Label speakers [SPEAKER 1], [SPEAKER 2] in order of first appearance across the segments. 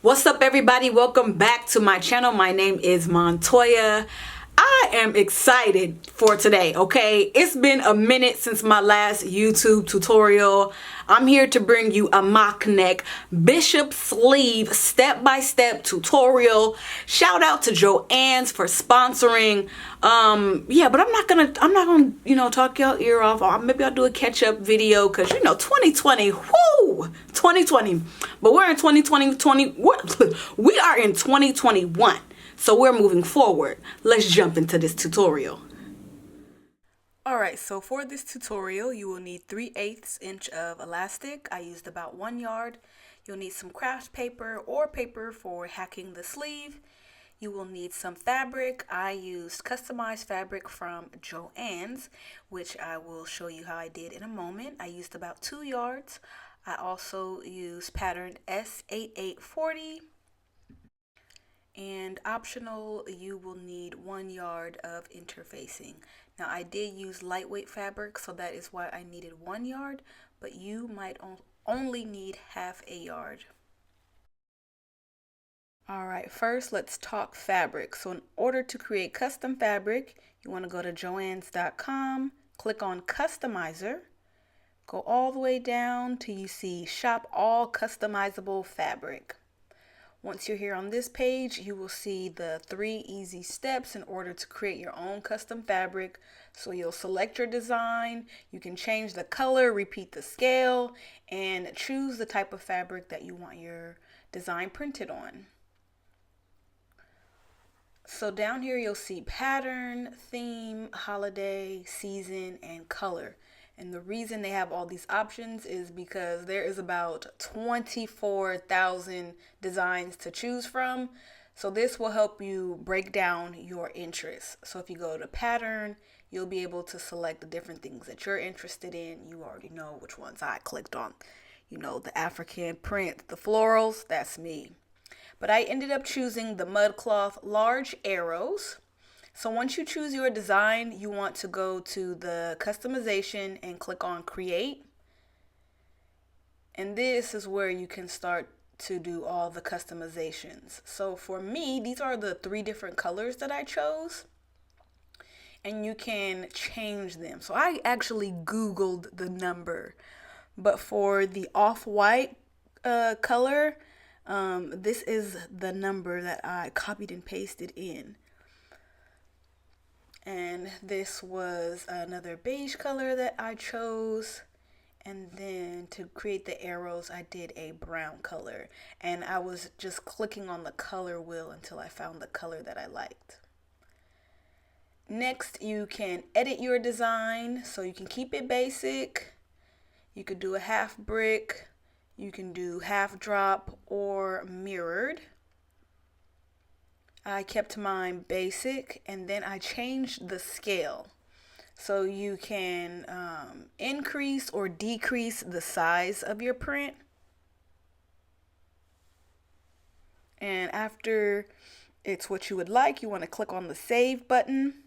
[SPEAKER 1] What's up, everybody? Welcome back to my channel. My name is Montoya. I am excited for today, okay? It's been a minute since my last YouTube tutorial. I'm here to bring you a mock neck bishop sleeve step-by-step tutorial. Shout out to Joann's for sponsoring. Yeah, but I'm not gonna, talk your ear off. Maybe I'll do a catch-up video because 2020, whoo, 2020. But we're in 2020, we are in 2021. So we're moving forward. Let's jump into this tutorial. Alright, so for this tutorial, you will need 3/8 inch of elastic. I used about 1 yard. You'll need some craft paper or paper for hacking the sleeve. You will need some fabric. I used customized fabric from Joann's, which I will show you how I did in a moment. I used about 2 yards. I also used pattern S8840. And optional, you will need 1 yard of interfacing. Now I did use lightweight fabric, so that is why I needed 1 yard, but you might only need half a yard. Alright, first let's talk fabric. So in order to create custom fabric, you want to go to joanns.com, click on Customizer, go all the way down till you see Shop All Customizable Fabric. Once you're here on this page, you will see the 3 easy steps in order to create your own custom fabric. So you'll select your design, you can change the color, repeat the scale, and choose the type of fabric that you want your design printed on. So down here you'll see pattern, theme, holiday, season, and color. And the reason they have all these options is because there is about 24,000 designs to choose from. So this will help you break down your interests. So if you go to pattern, you'll be able to select the different things that you're interested in. You already know which ones I clicked on. The African print, the florals, that's me. But I ended up choosing the mud cloth large arrows. So once you choose your design, you want to go to the customization and click on create. And this is where you can start to do all the customizations. So for me, these are the 3 different colors that I chose. And you can change them. So I actually Googled the number. But for the off-white color, this is the number that I copied and pasted in. And this was another beige color that I chose. And then to create the arrows, I did a brown color. And I was just clicking on the color wheel until I found the color that I liked. Next, you can edit your design. So you can keep it basic. You could do a half brick. You can do half drop or mirrored. I kept mine basic, and then I changed the scale. So you can increase or decrease the size of your print. And after it's what you would like, you want to click on the save button.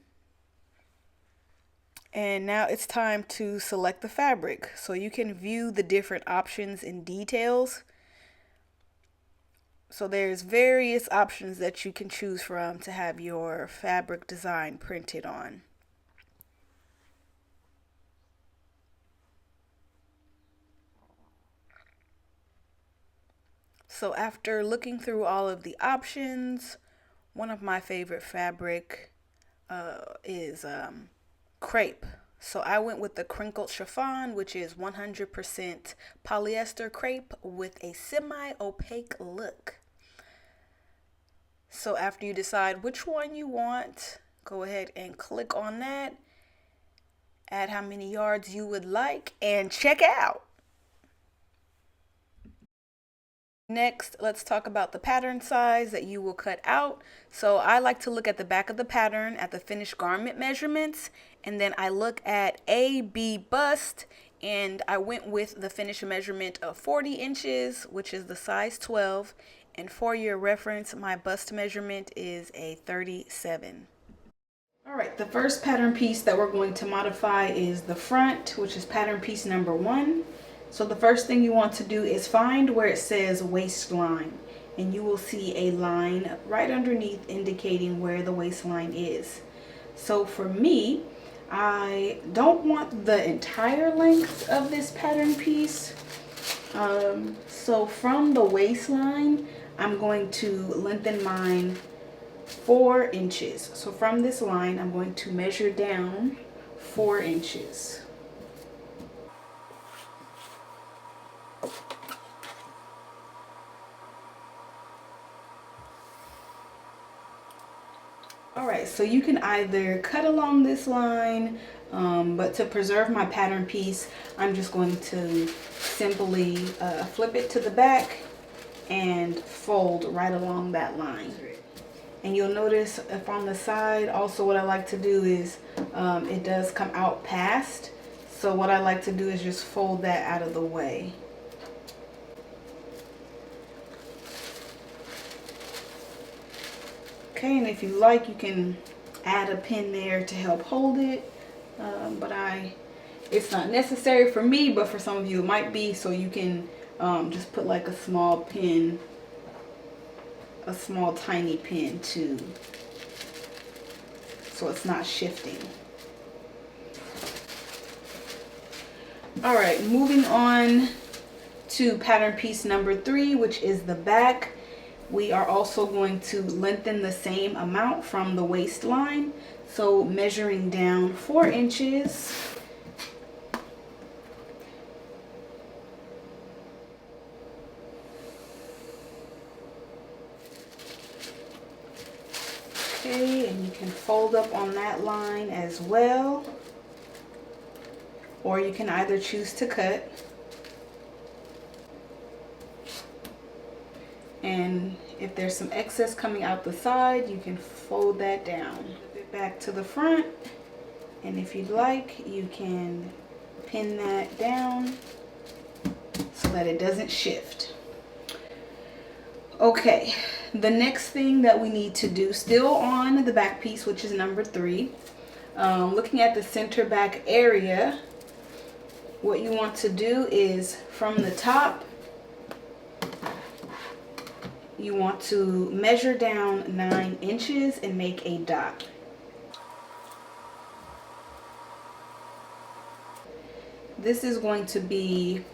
[SPEAKER 1] And now it's time to select the fabric. So you can view the different options in details. So there's various options that you can choose from to have your fabric design printed on. So after looking through all of the options, one of my favorite fabric is crepe. So I went with the crinkled chiffon, which is 100% polyester crepe with a semi-opaque look. So after you decide which one you want, go ahead and click on that. Add how many yards you would like and check out. Next, let's talk about the pattern size that you will cut out. So I like to look at the back of the pattern at the finished garment measurements, and then I look at AB bust, and I went with the finished measurement of 40 inches, which is the size 12. And for your reference, my bust measurement is a 37. All right, the first pattern piece that we're going to modify is the front, which is pattern piece number 1. So the first thing you want to do is find where it says waistline. and you will see a line right underneath indicating where the waistline is. So for me, I don't want the entire length of this pattern piece. So from the waistline, I'm going to lengthen mine 4 inches. So from this line, I'm going to measure down 4 inches. Alright, so you can either cut along this line, but to preserve my pattern piece, I'm just going to simply flip it to the back and fold right along that line. And you'll notice if on the side, also what I like to do is, it does come out past. So what I like to do is just fold that out of the way. Okay, and if you like, you can add a pin there to help hold it, but it's not necessary for me, but for some of you it might be, so you can just put like a small pin, a small tiny pin too, so it's not shifting. Alright, moving on to pattern piece number 3, which is the back. We are also going to lengthen the same amount from the waistline. So measuring down 4 inches. Okay, and you can fold up on that line as well. Or you can either choose to cut. And if there's some excess coming out the side, you can fold that down. Flip it back to the front, and if you'd like, you can pin that down so that it doesn't shift. Okay, the next thing that we need to do, still on the back piece, which is number 3, looking at the center back area, what you want to do is from the top, you want to measure down 9 inches and make a dot. This is going to be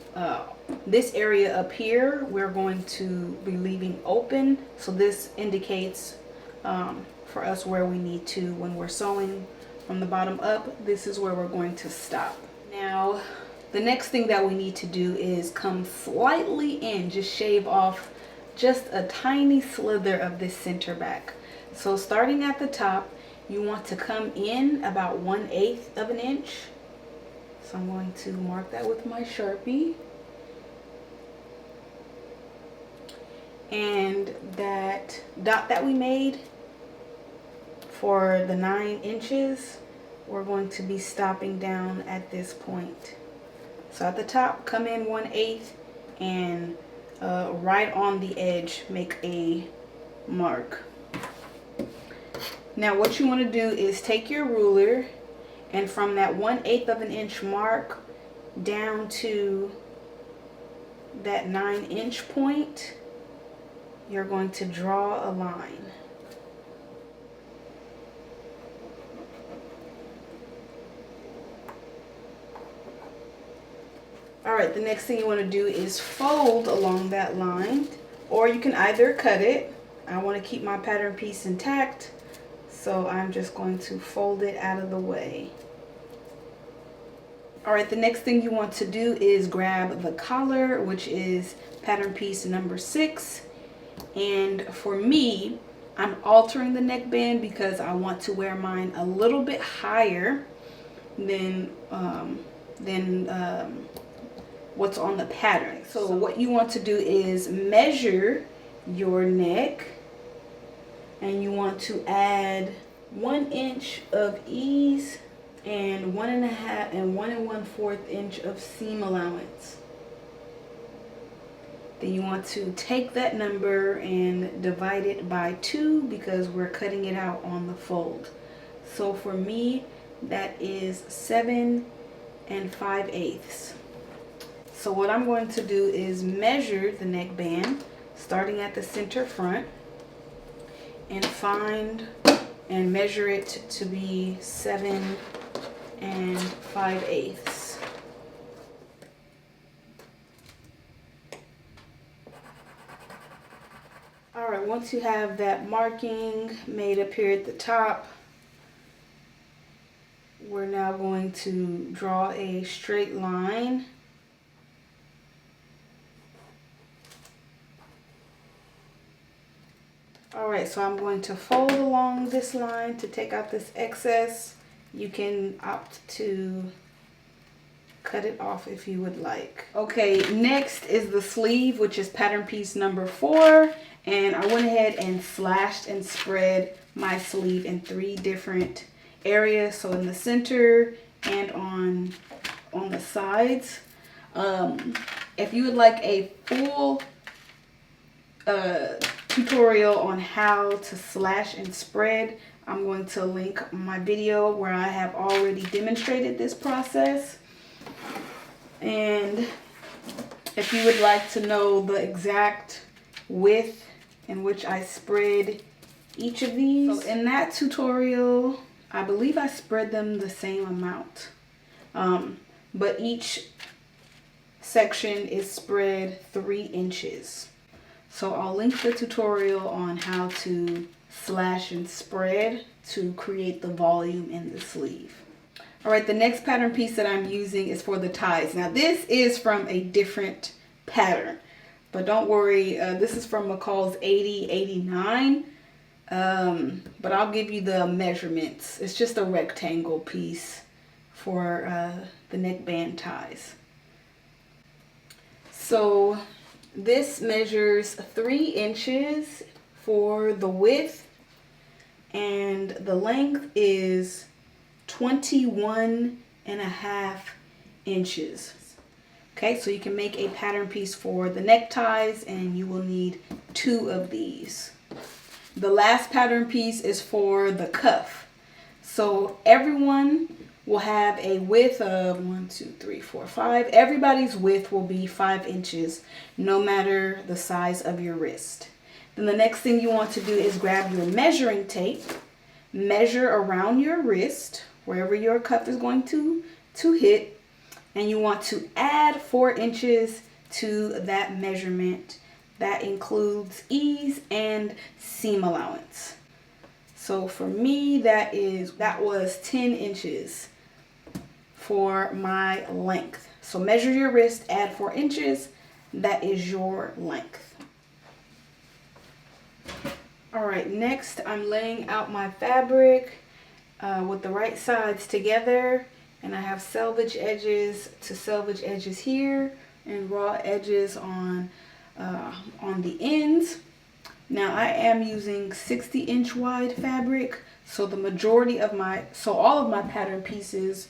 [SPEAKER 1] this area up here we're going to be leaving open, so this indicates for us where we need to, when we're sewing from the bottom up, this is where we're going to stop. Now the next thing that we need to do is come slightly in, just shave off just a tiny slither of this center back. So starting at the top, you want to come in about 1/8 of an inch. So I'm going to mark that with my Sharpie. And that dot that we made for the 9 inches, we're going to be stopping down at this point. So at the top, come in 1/8 and right on the edge make a mark. Now what you want to do is take your ruler, and from that 1/8 of an inch mark down to that 9-inch point, you're going to draw a line. Alright, the next thing you want to do is fold along that line, or you can either cut it. I want to keep my pattern piece intact, so I'm just going to fold it out of the way. Alright, the next thing you want to do is grab the collar, which is pattern piece number 6. And for me, I'm altering the neckband because I want to wear mine a little bit higher than what's on the pattern. So what you want to do is measure your neck, and you want to add 1 inch of ease and 1.5 and 1 1/4 inch of seam allowance. Then you want to take that number and divide it by 2 because we're cutting it out on the fold. So for me, that is 7 5/8. So what I'm going to do is measure the neckband. starting at the center front, and find and measure it to be 7 5/8. All right, once you have that marking made up here at the top, we're now going to draw a straight line. All right, so I'm going to fold along this line to take out this excess. You can opt to cut it off if you would like. Okay, next is the sleeve, which is pattern piece number 4. And I went ahead and slashed and spread my sleeve in 3 different areas. So in the center and on the sides. If you would like a full tutorial on how to slash and spread, I'm going to link my video where I have already demonstrated this process. And if you would like to know the exact width in which I spread each of these, so in that tutorial I believe I spread them the same amount, but each section is spread 3 inches. So I'll link the tutorial on how to slash and spread to create the volume in the sleeve. All right, the next pattern piece that I'm using is for the ties. Now this is from a different pattern, but don't worry, this is from McCall's 8089, but I'll give you the measurements. It's just a rectangle piece for the neckband ties. So this measures 3 inches for the width, and the length is 21.5 inches. Okay, so you can make a pattern piece for the neckties, and you will need 2 of these. The last pattern piece is for the cuff. So everyone will have a width of 1, 2, 3, 4, 5. Everybody's width will be 5 inches, no matter the size of your wrist. Then the next thing you want to do is grab your measuring tape, measure around your wrist, wherever your cuff is going to hit, and you want to add 4 inches to that measurement. That includes ease and seam allowance. So for me, that was 10 inches for my length. So measure your wrist, add 4 inches. That is your length. All right, next I'm laying out my fabric with the right sides together, and I have selvage edges to selvage edges here and raw edges on the ends. Now I am using 60-inch wide fabric, so the majority of all of my pattern pieces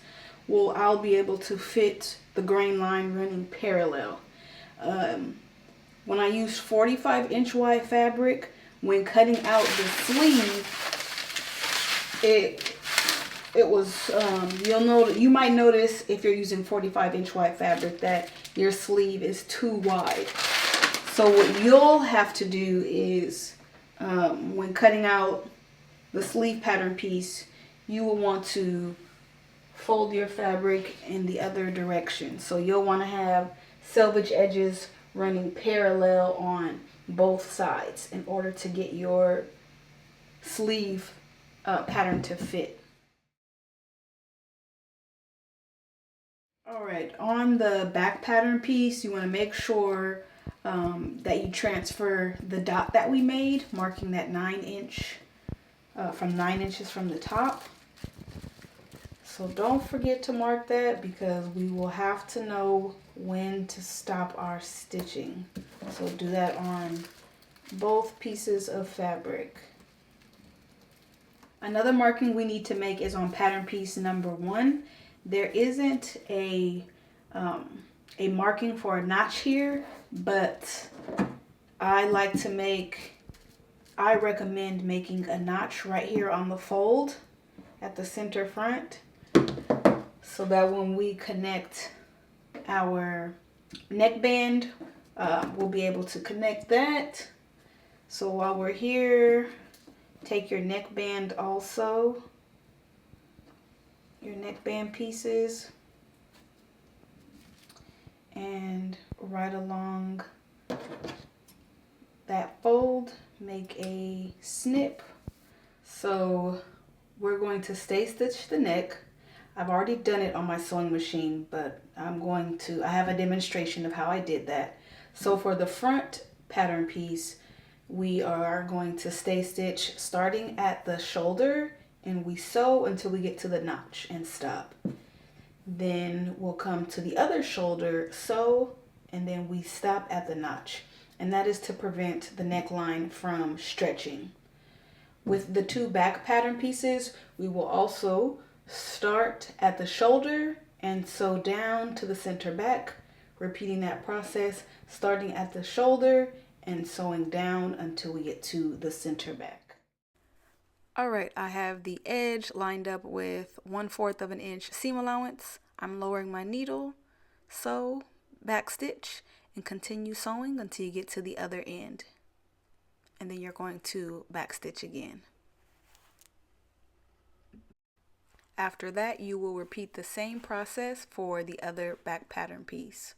[SPEAKER 1] I'll be able to fit the grain line running parallel. When I use 45-inch wide fabric, when cutting out the sleeve, it was you might notice if you're using 45-inch wide fabric that your sleeve is too wide. So what you'll have to do is when cutting out the sleeve pattern piece, you will want to fold your fabric in the other direction. So you'll want to have selvage edges running parallel on both sides in order to get your sleeve pattern to fit. All right, on the back pattern piece, you want to make sure that you transfer the dot that we made, marking that 9 inch from 9 inches from the top. So don't forget to mark that, because we will have to know when to stop our stitching. So do that on both pieces of fabric. Another marking we need to make is on pattern piece number 1. There isn't a marking for a notch here, but I recommend making a notch right here on the fold at the center front, so that when we connect our neckband, we'll be able to connect that. So while we're here, take your neckband also, your neckband pieces, and right along that fold, make a snip. So we're going to stay stitch the neck. I've already done it on my sewing machine, but I have a demonstration of how I did that. So for the front pattern piece, we are going to stay stitch starting at the shoulder, and we sew until we get to the notch and stop. Then we'll come to the other shoulder, sew, and then we stop at the notch. And that is to prevent the neckline from stretching. With the two back pattern pieces, we will also start at the shoulder and sew down to the center back, repeating that process, starting at the shoulder and sewing down until we get to the center back. All right, I have the edge lined up with 1/4 of an inch seam allowance. I'm lowering my needle, sew, back stitch, and continue sewing until you get to the other end. And then you're going to back stitch again. After that, you will repeat the same process for the other back pattern piece.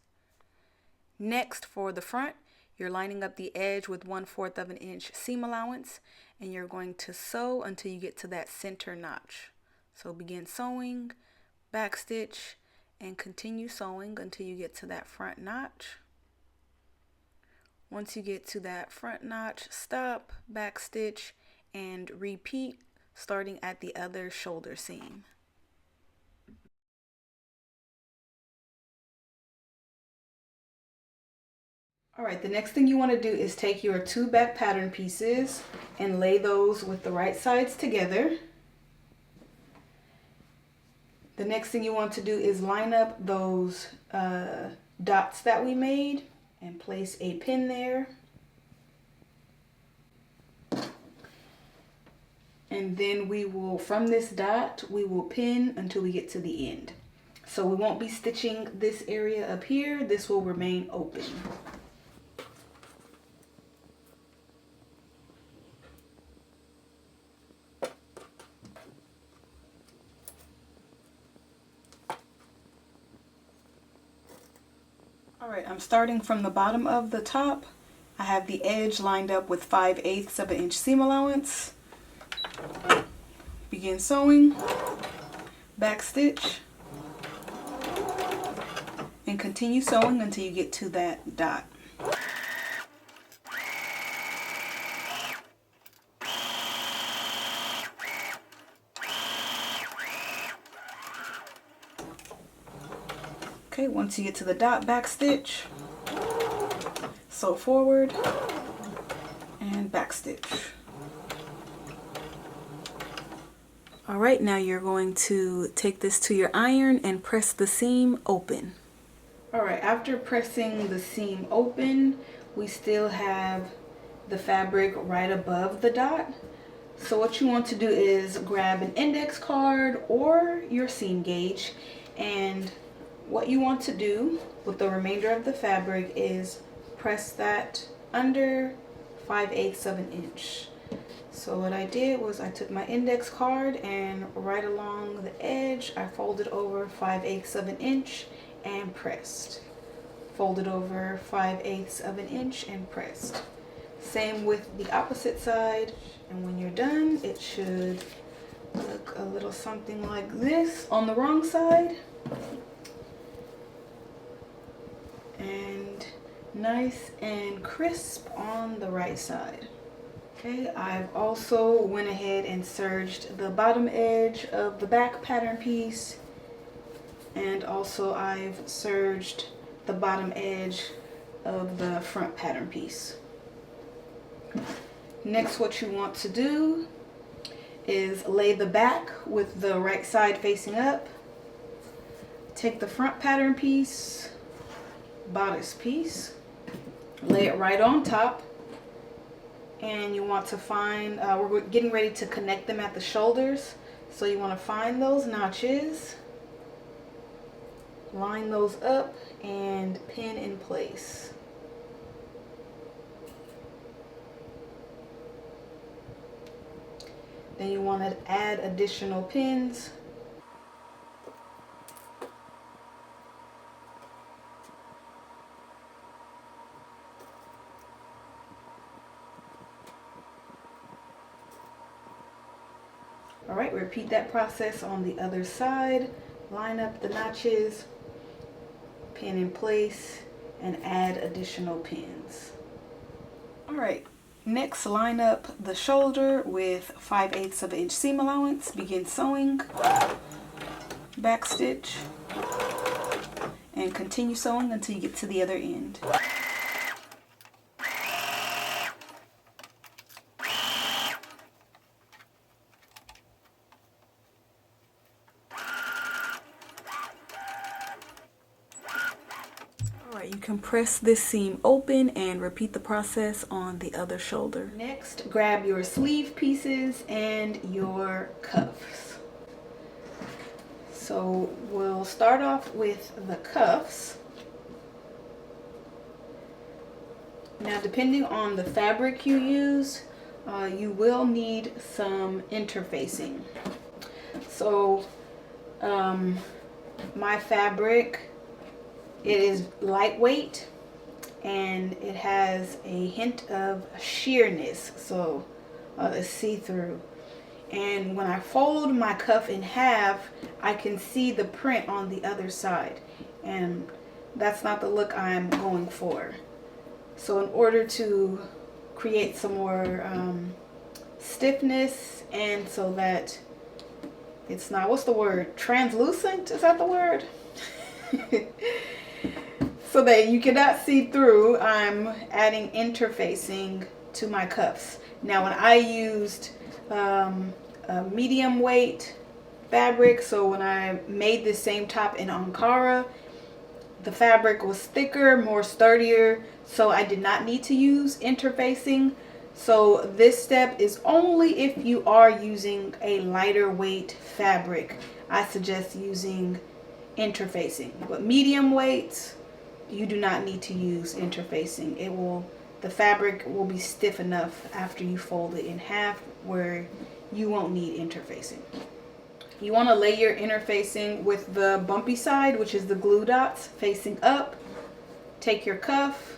[SPEAKER 1] Next, for the front, you're lining up the edge with 1/4 of an inch seam allowance, and you're going to sew until you get to that center notch. So begin sewing, back stitch, and continue sewing until you get to that front notch. Once you get to that front notch, stop, back stitch, and repeat, starting at the other shoulder seam. All right, the next thing you want to do is take your two back pattern pieces and lay those with the right sides together. The next thing you want to do is line up those dots that we made and place a pin there. And then we will, from this dot, we will pin until we get to the end. So we won't be stitching this area up here. This will remain open. All right, I'm starting from the bottom of the top. I have the edge lined up with 5/8 of an inch seam allowance. Begin sewing, back stitch, and continue sewing until you get to that dot. Okay, once you get to the dot, back stitch, sew forward, and back stitch. All right, now you're going to take this to your iron and press the seam open. All right, after pressing the seam open, we still have the fabric right above the dot. So what you want to do is grab an index card or your seam gauge, and what you want to do with the remainder of the fabric is press that under 5/8 of an inch. So what I did was I took my index card and right along the edge I folded over 5/8 of an inch and pressed. Folded over 5/8 of an inch and pressed. Same with the opposite side, and when you're done it should look a little something like this on the wrong side. And nice and crisp on the right side. Okay, I've also went ahead and serged the bottom edge of the back pattern piece, and also I've serged the bottom edge of the front pattern piece. Next, what you want to do is lay the back with the right side facing up. Take the front pattern piece, bodice piece, lay it right on top, and you want to find, we're getting ready to connect them at the shoulders, so you want to find those notches, line those up, and pin in place. Then you want to add additional pins. All right, repeat that process on the other side. Line up the notches, pin in place, and add additional pins. All right, next line up the shoulder with 5/8 of an inch seam allowance. Begin sewing, back stitch, and continue sewing until you get to the other end. You can press this seam open and repeat the process on the other shoulder. Next, grab your sleeve pieces and your cuffs. So we'll start off with the cuffs. Now, depending on the fabric you use, you will need some interfacing. So my fabric, it is lightweight and it has a hint of sheerness, so it's see-through. And when I fold my cuff in half, I can see the print on the other side, and that's not the look I'm going for. So in order to create some more stiffness, and so that it's not, what's the word, translucent, is that the word? So that you cannot see through, I'm adding interfacing to my cuffs. Now, when I used a medium weight fabric, so when I made this same top in Ankara, the fabric was thicker, more sturdier, so I did not need to use interfacing. So this step is only if you are using a lighter weight fabric. I suggest using interfacing, but medium weights, you do not need to use interfacing. The fabric will be stiff enough after you fold it in half where you won't need interfacing. You want to lay your interfacing with the bumpy side, which is the glue dots, facing up. Take your cuff,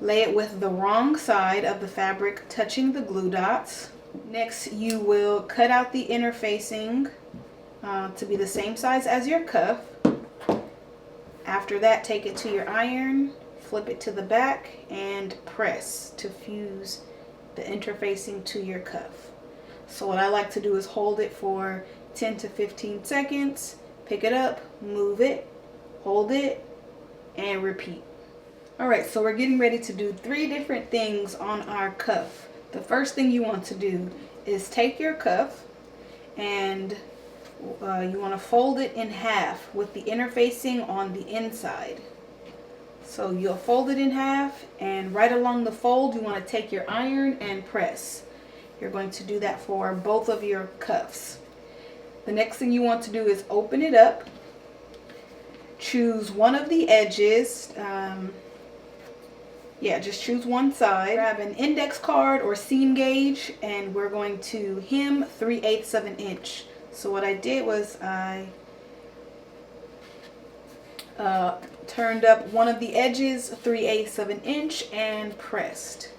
[SPEAKER 1] lay it with the wrong side of the fabric touching the glue dots. Next, you will cut out the interfacing to be the same size as your cuff. After that, take it to your iron, flip it to the back, and press to fuse the interfacing to your cuff. So what I like to do is hold it for 10 to 15 seconds, pick it up, move it, hold it, and repeat. Alright, so we're getting ready to do 3 different things on our cuff. The first thing you want to do is take your cuff and you want to fold it in half with the interfacing on the inside. So you'll fold it in half, and right along the fold you want to take your iron and press. You're going to do that for both of your cuffs. The next thing you want to do is open it up, choose one of the edges, just choose one side, grab an index card or seam gauge, and we're going to hem 3/8 of an inch. So what I did was I turned up one of the edges 3/8 of an inch and pressed.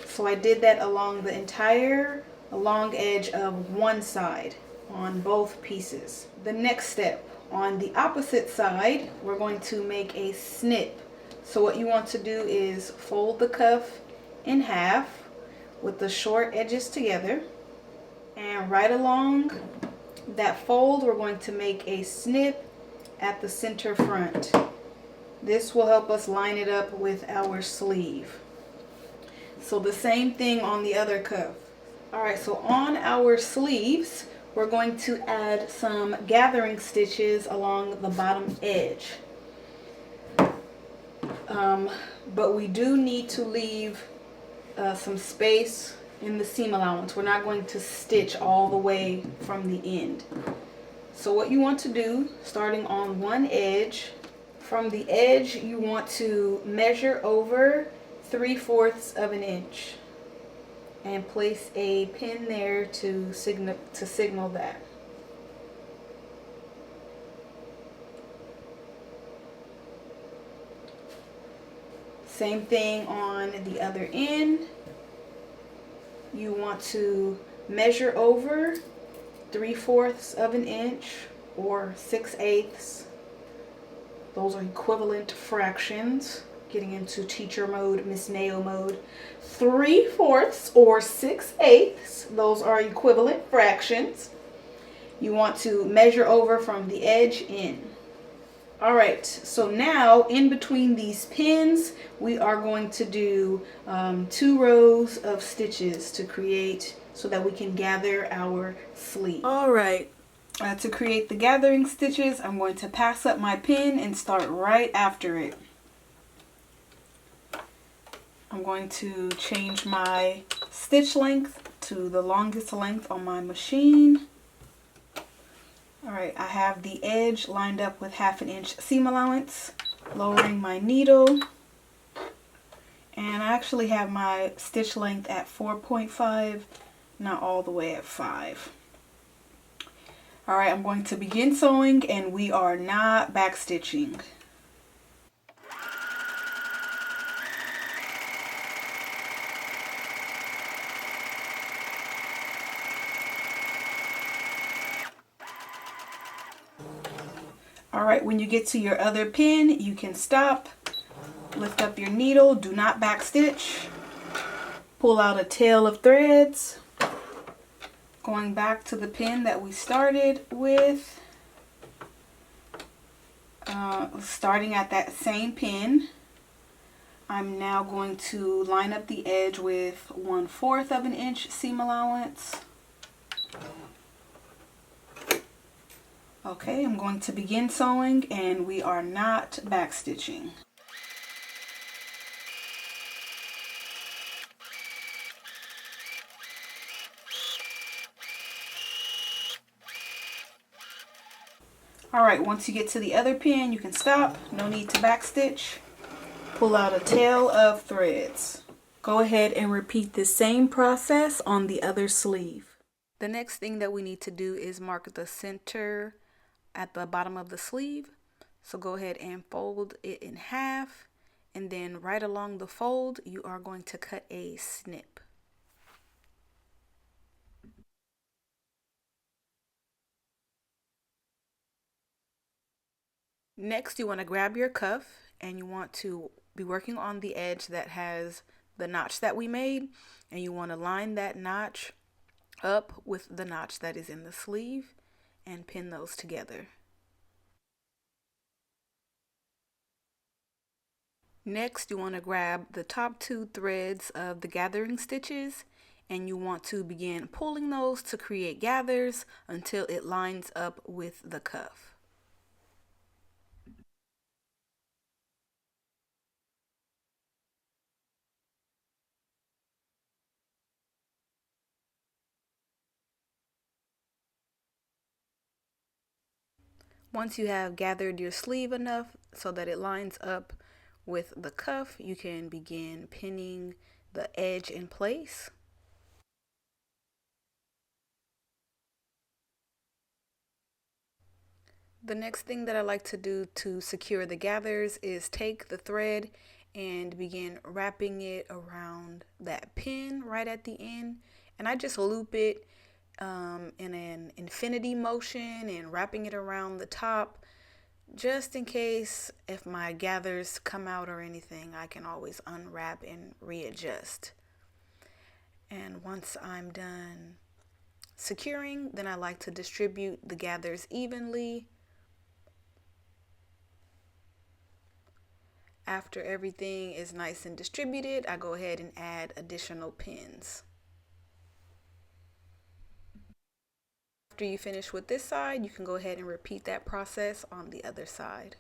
[SPEAKER 1] So I did that along the entire long edge of one side on both pieces. The next step, on the opposite side, we're going to make a snip. So what you want to do is fold the cuff in half with the short edges together, and right along that fold we're going to make a snip at the center front. This will help us line it up with our sleeve. So the same thing on the other cuff. Alright, so on our sleeves we're going to add some gathering stitches along the bottom edge. But we do need to leave some space in the seam allowance. We're not going to stitch all the way from the end. So what you want to do, starting on one edge, from the edge you want to measure over 3/4 of an inch. and place a pin there to signal that. Same thing on the other end. You want to measure over 3/4 of an inch or 6/8. Those are equivalent fractions. Getting into teacher mode, Miss Nail mode. 3/4 or 6/8. Those are equivalent fractions. You want to measure over from the edge in. Alright, so now in between these pins, we are going to do 2 rows of stitches to create, so that we can gather our sleeve. Alright, to create the gathering stitches, I'm going to pass up my pin and start right after it. I'm going to change my stitch length to the longest length on my machine. Alright, I have the edge lined up with 1/2 inch seam allowance, lowering my needle, and I actually have my stitch length at 4.5, not all the way at 5. Alright, I'm going to begin sewing, and we are not back stitching. Alright, when you get to your other pin, you can stop, lift up your needle, do not back stitch, pull out a tail of threads, going back to the pin that we started with, starting at that same pin. I'm now going to line up the edge with 1/4 of an inch seam allowance. Okay, I'm going to begin sewing, and we are not back stitching. Alright, once you get to the other pin, you can stop. No need to back stitch. Pull out a tail of threads. Go ahead and repeat the same process on the other sleeve. The next thing that we need to do is mark the center at the bottom of the sleeve. So go ahead and fold it in half, and then right along the fold you are going to cut a snip. Next, you want to grab your cuff, and you want to be working on the edge that has the notch that we made, and you want to line that notch up with the notch that is in the sleeve and pin those together. Next, you want to grab the top 2 threads of the gathering stitches, and you want to begin pulling those to create gathers until it lines up with the cuff. Once you have gathered your sleeve enough so that it lines up with the cuff, you can begin pinning the edge in place. The next thing that I like to do to secure the gathers is take the thread and begin wrapping it around that pin right at the end, and I just loop it in an infinity motion and wrapping it around the top, just in case if my gathers come out or anything, I can always unwrap and readjust. And once I'm done securing, then I like to distribute the gathers evenly. After everything is nice and distributed, I go ahead and add additional pins. After you finish with this side, you can go ahead and repeat that process on the other side.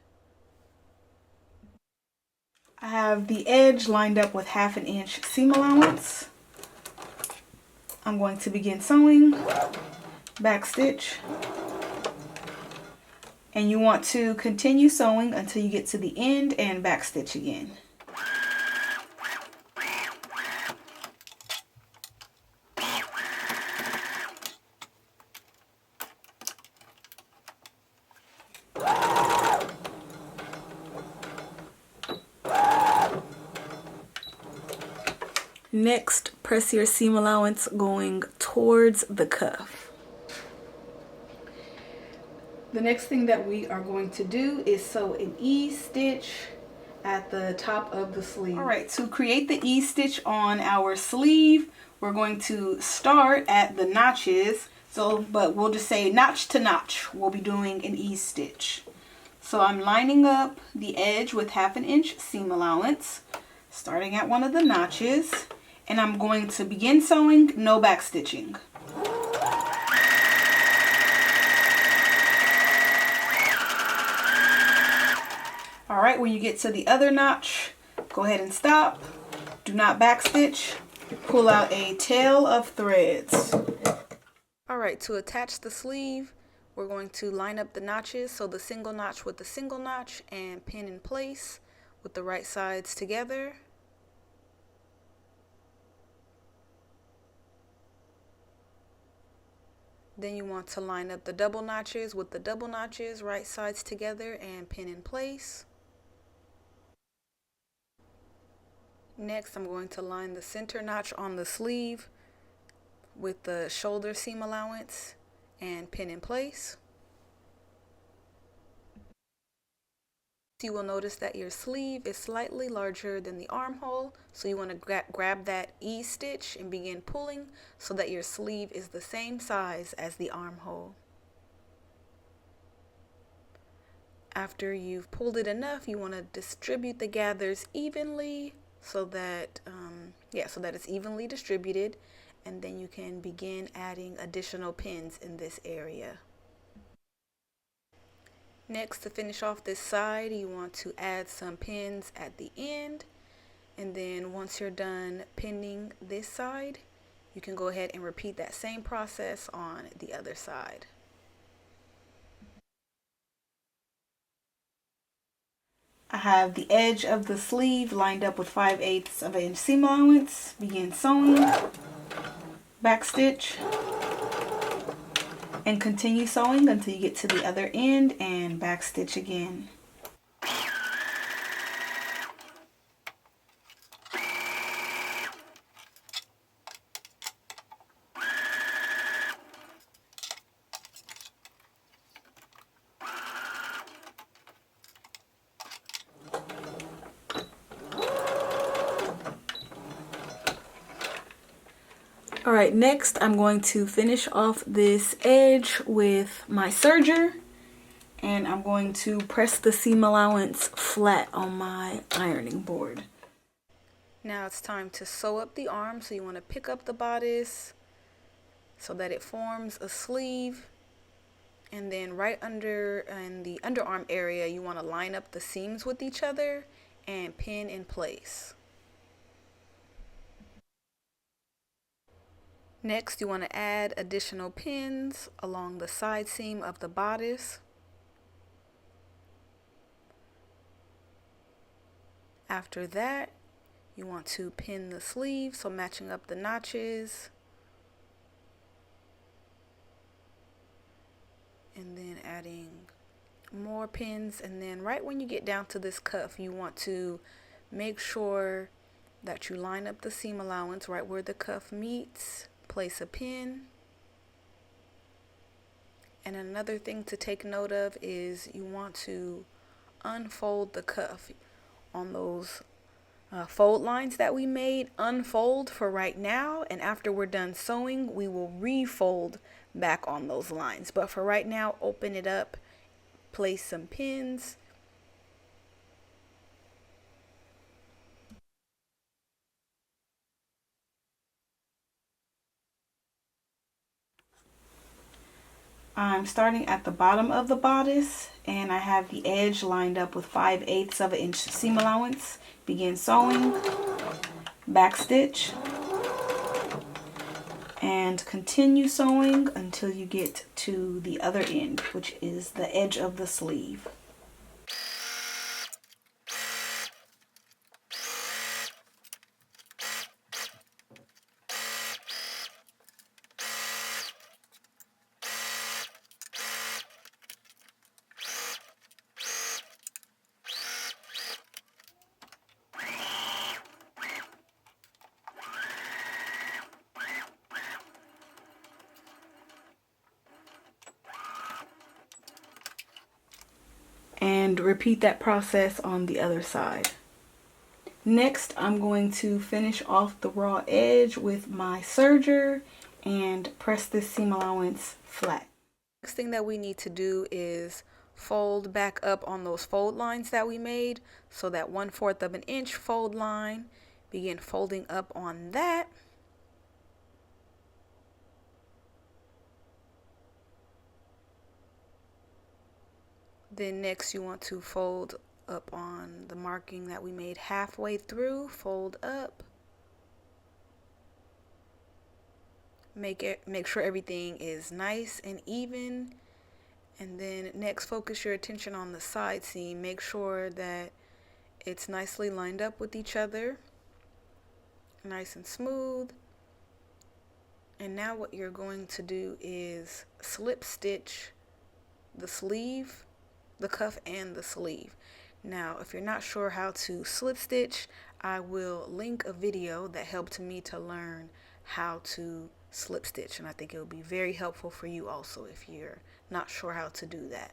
[SPEAKER 1] I have the edge lined up with 1/2 inch seam allowance. I'm going to begin sewing, back stitch, and you want to continue sewing until you get to the end and back stitch again. Next, press your seam allowance going towards the cuff. The next thing that we are going to do is sew an E-stitch at the top of the sleeve. All right, to create the E-stitch on our sleeve, we're going to start at the notches. But we'll just say notch to notch, we'll be doing an E-stitch. So I'm lining up the edge with 1/2 inch seam allowance, starting at one of the notches, and I'm going to begin sewing, no back stitching. All right, when you get to the other notch, go ahead and stop. Do not back stitch. Pull out a tail of threads. All right, to attach the sleeve, we're going to line up the notches, so the single notch with the single notch, and pin in place with the right sides together. Then you want to line up the double notches with the double notches, right sides together, and pin in place. Next, I'm going to line the center notch on the sleeve with the shoulder seam allowance and pin in place. You will notice that your sleeve is slightly larger than the armhole, so you want to grab that E-stitch and begin pulling so that your sleeve is the same size as the armhole. After you've pulled it enough, you want to distribute the gathers evenly so that it's evenly distributed, and then you can begin adding additional pins in this area. Next, to finish off this side, you want to add some pins at the end, and then once you're done pinning this side, you can go ahead and repeat that same process on the other side. I have the edge of the sleeve lined up with 5/8 of an inch seam allowance. Begin sewing, back stitch, and continue sewing until you get to the other end and back stitch again. Alright, next I'm going to finish off this edge with my serger, and I'm going to press the seam allowance flat on my ironing board. Now it's time to sew up the arm, so you want to pick up the bodice so that it forms a sleeve, and then right under in the underarm area you want to line up the seams with each other and pin in place. Next, you want to add additional pins along the side seam of the bodice. After that, you want to pin the sleeve, so matching up the notches. And then adding more pins, and then right when you get down to this cuff, you want to make sure that you line up the seam allowance right where the cuff meets. Place a pin. And another thing to take note of is you want to unfold the cuff on those fold lines that we made. Unfold for right now, and after we're done sewing, we will refold back on those lines. But for right now, open it up, place some pins. I'm starting at the bottom of the bodice, and I have the edge lined up with 5/8 of an inch seam allowance. Begin sewing, back stitch, and continue sewing until you get to the other end, which is the edge of the sleeve. and repeat that process on the other side. Next, I'm going to finish off the raw edge with my serger and press this seam allowance flat. Next thing that we need to do is fold back up on those fold lines that we made. So that 1/4 of an inch fold line, begin folding up on that. Then next you want to fold up on the marking that we made halfway through, fold up. Make sure everything is nice and even. And then next, focus your attention on the side seam. Make sure that it's nicely lined up with each other, nice and smooth. And now what you're going to do is slip stitch the sleeve, the cuff and the sleeve. Now, if you're not sure how to slip stitch, I will link a video that helped me to learn how to slip stitch, and I think it will be very helpful for you also if you're not sure how to do that.